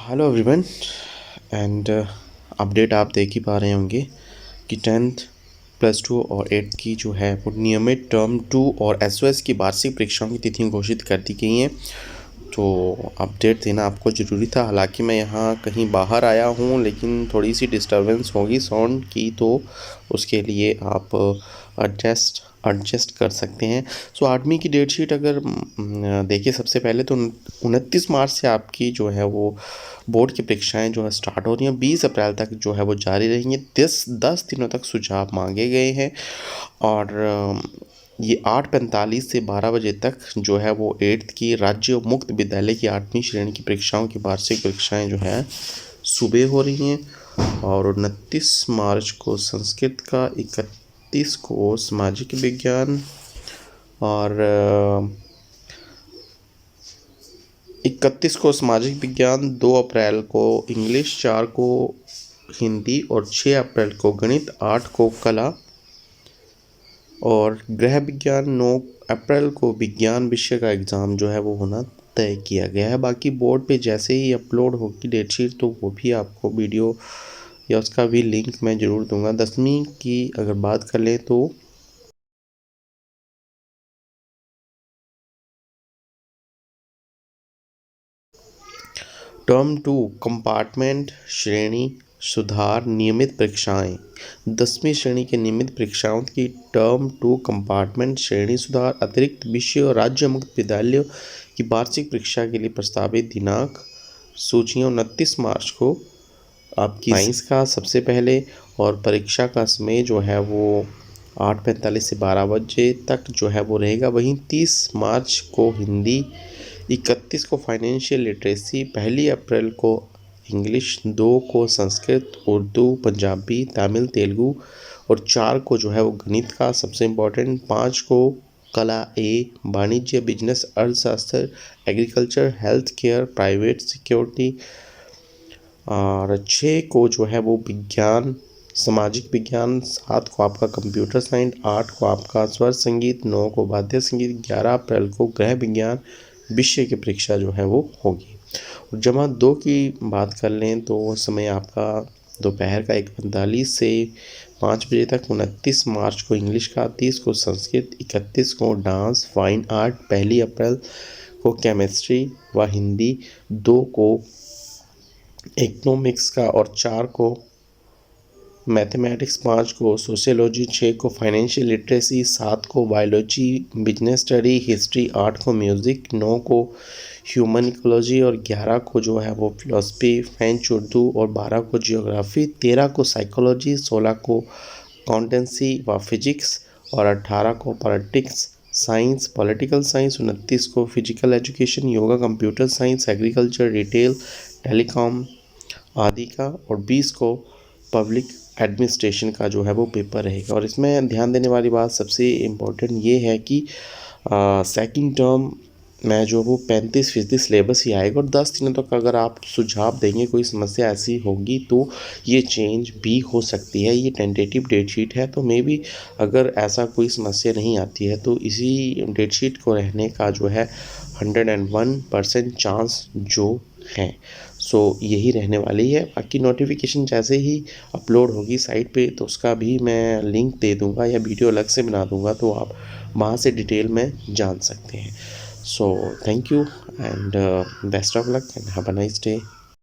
Hello everyone and update आप देख ही पा रहे होंगे कि टेंथ प्लस टू और एट्थ की जो है वो नियमित टर्म टू और एसओएस की वार्षिक परीक्षाओं की तिथियां घोषित कर दी गई हैं। तो अपडेट देना आपको ज़रूरी था। हालांकि मैं यहाँ कहीं बाहर आया हूँ, लेकिन थोड़ी सी डिस्टरबेंस होगी साउंड की, तो उसके लिए आप एडजस्ट कर सकते हैं। सो 8वीं की डेट शीट अगर देखिए, सबसे पहले तो 29 मार्च से आपकी जो है वो बोर्ड की परीक्षाएं जो है स्टार्ट हो रही हैं। 20 अप्रैल तक जो है वो जारी रहेंगी। 10 दिनों तक सुझाव मांगे गए हैं और ये 8:45 से 12 बजे तक जो है वो एट्थ की राज्य मुक्त विद्यालय की 8वीं श्रेणी की परीक्षाओं की वार्षिक परीक्षाएं जो है सुबह हो रही हैं। और 29 मार्च को संस्कृत का, 31 को सामाजिक विज्ञान और 31 को सामाजिक विज्ञान, 2 अप्रैल को इंग्लिश, 4 को हिंदी और 6 अप्रैल को गणित, 8 को कला और गृह विज्ञान, 9 अप्रैल को विज्ञान विषय का एग्ज़ाम जो है वो होना तय किया गया है। बाकी बोर्ड पे जैसे ही अपलोड होगी डेटशीट, तो वो भी आपको वीडियो या उसका भी लिंक मैं ज़रूर दूंगा। 10वीं की अगर बात कर लें तो टर्म टू कंपार्टमेंट श्रेणी सुधार नियमित परीक्षाएं। 10वीं श्रेणी के नियमित परीक्षाओं की टर्म टू कंपार्टमेंट श्रेणी सुधार अतिरिक्त विषय और राज्य मुक्त विद्यालयों की वार्षिक परीक्षा के लिए प्रस्तावित दिनांक सूचियाँ 29 मार्च को आपकी साइंस का सबसे पहले, और परीक्षा का समय जो है वो 8:45 से 12 बजे तक जो है वो रहेगा। वहीं 30 मार्च को हिंदी, 31 को फाइनेंशियल लिटरेसी, 1 अप्रैल को इंग्लिश, 2 को संस्कृत, उर्दू, पंजाबी, तमिल, तेलुगु और 4 को जो है वो गणित का सबसे इम्पोर्टेंट, 5 को कला ए, वाणिज्य, बिजनेस, अर्थशास्त्र, agriculture, health care, private security और 6 को जो है वो विज्ञान, सामाजिक विज्ञान, 7 को आपका कंप्यूटर साइंस, 8 को आपका स्वर संगीत, 9 को वाद्य संगीत, 11 अप्रैल को गृह विज्ञान विषय की परीक्षा जो है वो होगी। और जमा 2 की बात कर लें तो समय आपका दोपहर का 1:45 से 5 बजे तक। 29 मार्च को इंग्लिश का, 30 को संस्कृत, 31 को डांस फाइन आर्ट, 1 अप्रैल को केमिस्ट्री व हिंदी, 2 को इकोनॉमिक्स का और 4 को मैथमेटिक्स, 5 को सोशियोलॉजी, 6 को फाइनेंशियल लिटरेसी, 7 को बायोलॉजी, बिजनेस स्टडी, हिस्ट्री, 8 को म्यूज़िक, 9 को ह्यूमन इकोलॉजी और 11 को जो है वो फिलोसफी, फ्रेंच, उर्दू और 12 को जियोग्राफी, 13 को साइकोलॉजी, 16 को अकाउंटेंसी व फिजिक्स और 18 को पॉलिटिक्स साइंस, पॉलिटिकल साइंस, 29 को physical education, yoga, computer science, agriculture, retail, telecom आदि का और 20 को पब्लिक एडमिनिस्ट्रेशन का जो है वो पेपर रहेगा। और इसमें ध्यान देने वाली बात सबसे इम्पोर्टेंट ये है कि सेकंड टर्म में जो वो 35% सिलेबस ही आएगा और 10 दिनों तक अगर आप सुझाव देंगे, कोई समस्या ऐसी होगी तो ये चेंज भी हो सकती है। ये टेंटेटिव डेट शीट है, तो मे बी अगर ऐसा कोई समस्या नहीं आती है तो इसी डेट शीट को रहने का जो है 101% चांस जो है सो यही रहने वाली है। बाकी नोटिफिकेशन जैसे ही अपलोड होगी साइट पे तो उसका भी मैं लिंक दे दूंगा या वीडियो अलग से बना दूंगा, तो आप वहाँ से डिटेल में जान सकते हैं। So thank you and best of luck and have a nice day.